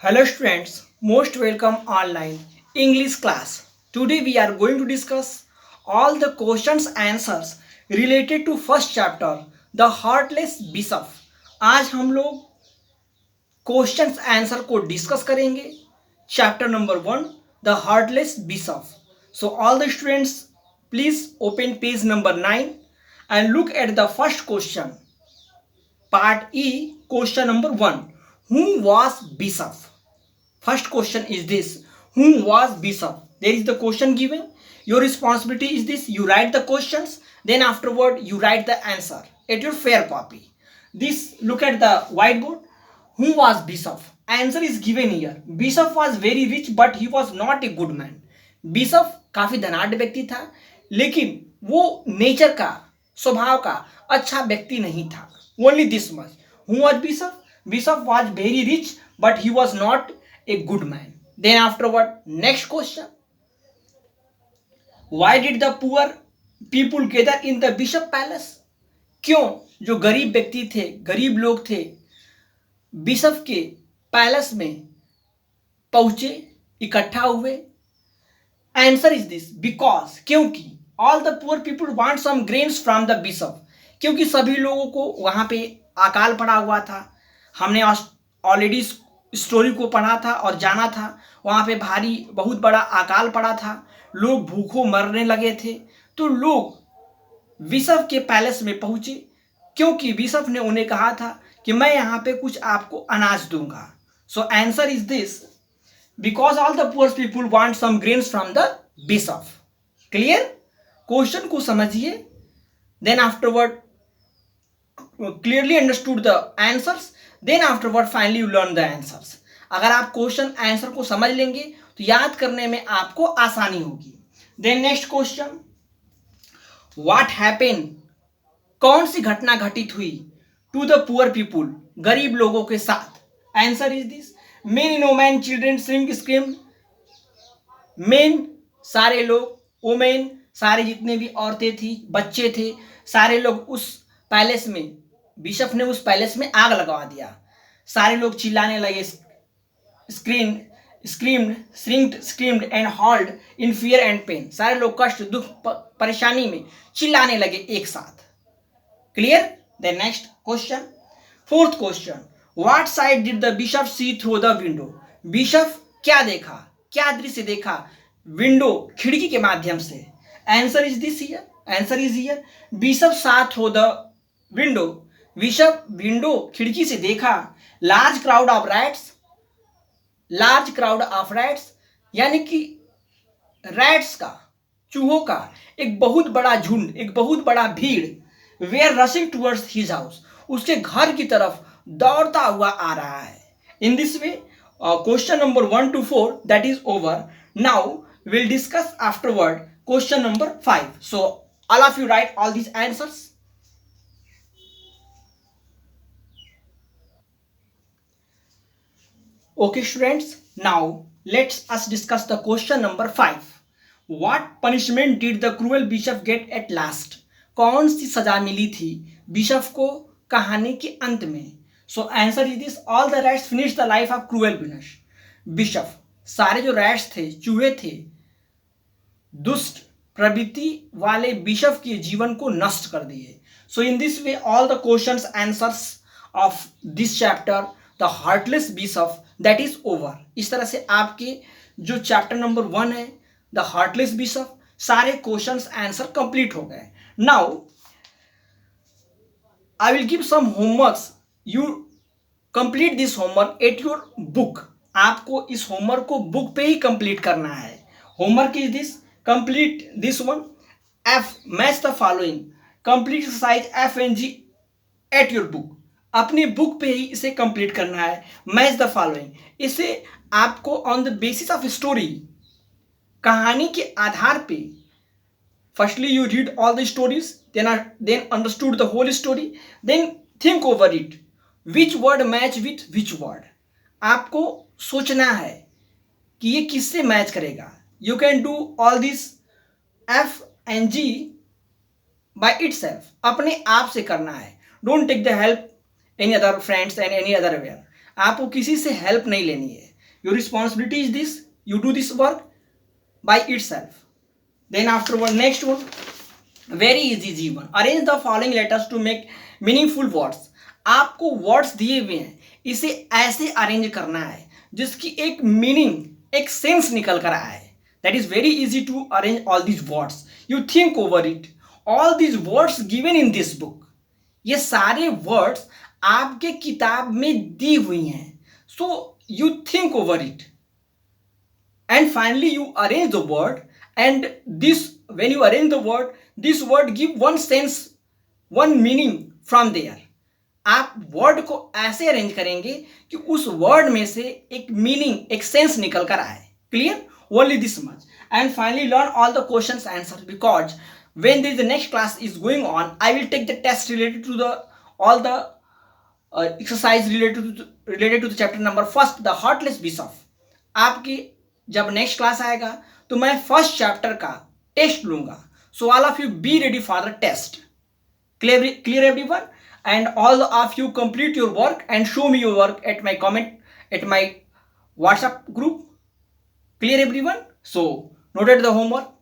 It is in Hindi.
Hello students, most welcome online English class. Today we are going to discuss all the questions answers related to first chapter The Heartless Bishop. आज हम लोग क्वेश्चंस आंसर को डिस्कस करेंगे chapter number 1 the heartless bishop. So all the students please open page number 9 and look at the first question. Part E, question number 1. Who was Bishop? First question is this. Who was Bishop? There is the question given. Your responsibility is this. You write the questions. Then afterward you write the answer at your fair copy. This, look at the whiteboard. Who was Bishop? Answer is given here. Bishop was very rich but he was not a good man. Bishop काफी धनाढ्य व्यक्ति था लेकिन वो नेचर का स्वभाव का अच्छा व्यक्ति नहीं था. Only this much. Who was Bishop? Bishop was very rich but he was not a good man. Then afterward, next question. Why did the poor people gather in the Bishop Palace? क्यों जो गरीब व्यक्ति थे, गरीब लोग थे, बिशप के पैलेस में पहुंचे, इकट्ठा हुए? Answer is this. बिकॉज, क्योंकि all the poor people want some grains from the bishop. क्योंकि सभी लोगों को वहां पे अकाल पड़ा हुआ था. हमने ऑलरेडी स्टोरी को पढ़ा था और जाना था. वहां पे भारी बहुत बड़ा अकाल पड़ा था. लोग भूखों मरने लगे थे. तो लोग बिशप के पैलेस में पहुंचे क्योंकि बिशप ने उन्हें कहा था कि मैं यहाँ पे कुछ आपको अनाज दूंगा. So answer is this. Because all the poor people want some grains from the bishop. Clear? Question को समझिए. Then afterward clearly understood the answers, then afterward finally you learn the answers. अगर आप क्वेश्चन आंसर को समझ लेंगे तो याद करने में आपको आसानी होगी. then next question. what happened? कौन सी घटना घटित हुई to the poor people? गरीब लोगों के साथ. Answer is this. men, women, children, scream. men सारे लोग, women सारे जितने भी औरतें थी, बच्चे थे, सारे लोग उस पैलेस में, बिशप ने उस पैलेस में आग लगवा दिया. सारे लोग चिल्लाने लगे. Screamed and howled in fear and pain. सारे लोग कष्ट, दुख, परेशानी में चिल्लाने लगे एक साथ. Clear? The next question. Fourth question. What side did the bishop see through the window? Bishop क्या देखा, क्या दृश्य देखा विंडो, खिड़की के माध्यम से? Answer is this here. Answer is here. Bishop saw through the window. Bishop window, खिड़की से देखा लार्ज क्राउड ऑफ रैट्स. यानी कि रैट्स का, चूहों का एक बहुत बड़ा झुंड, एक बहुत बड़ा भीड़ were rushing towards his house. उसके घर की तरफ दौड़ता हुआ आ रहा है. In this way question number 1 to 4 that is over. Now we'll discuss afterward question number 5. So all of you write all these answers. Okay students, now let's us discuss the question number 5. What punishment did the cruel bishop get at last? कौन सी सजा मिली थी बिशप को कहानी के अंत में? So answer is this. All the rats finished the life of cruel bishop. सारे जो रैट्स थे, चूहे थे, दुष्ट प्रवृत्ति वाले बिशप के जीवन को नष्ट कर दिए. So in this way all the questions answers of this chapter the heartless bishop that is over. इस तरह से आपके जो चैप्टर नंबर 1 है द हार्टलेस बिशप, सारे क्वेश्चंस आंसर कंप्लीट हो गए. Now I will give some homeworks. You complete this homework at your book. आपको इस होमवर्क को बुक पे ही कंप्लीट करना है. Homework is this. Complete this one. F match the following. Complete exercise FNG at your book. अपनी बुक पे ही इसे कंप्लीट करना है. Match the following. इसे आपको on the basis of story, कहानी के आधार पे, firstly you read all the stories, then understood the whole story, then think over it. Which word match with which word. आपको सोचना है कि ये किससे मैच करेगा. You can do all this FNG by itself. अपने आप से करना है. Don't take the help any other friends and any other way. आपको किसी से हेल्प नहीं लेनी है. Your responsibility is this. You do this work by itself. Then afterward, next one, very easy one. Arrange the following letters to make meaningful words. आपको वर्ड्स दिए हुए हैं, इसे ऐसे अरेंज करना है जिसकी एक मीनिंग एक सेंस निकल कर आए. That is very easy to arrange all these words. You think over it. All these words given in this book, ये सारे वर्ड्स आपके किताब में दी हुई हैं. So you think over it and finally you arrange the word, and this, when you arrange the word, this word give one sense, one meaning from there. आप वर्ड को ऐसे अरेंज करेंगे कि उस वर्ड में से एक मीनिंग एक सेंस निकल कर आए. Clear? Only this much. And finally learn all the questions answer, because when there is the next class is going on, I will take the test related to the all the exercise related to the chapter number first, the heartless bishop. आपकी जब नेक्स्ट क्लास आएगा तो मैं फर्स्ट चैप्टर का टेस्ट लूंगा. So all of you be ready for the test. Clear everyone? And all of you complete your work and show me your work at my comment at my WhatsApp group. Clear everyone? So noted the homework.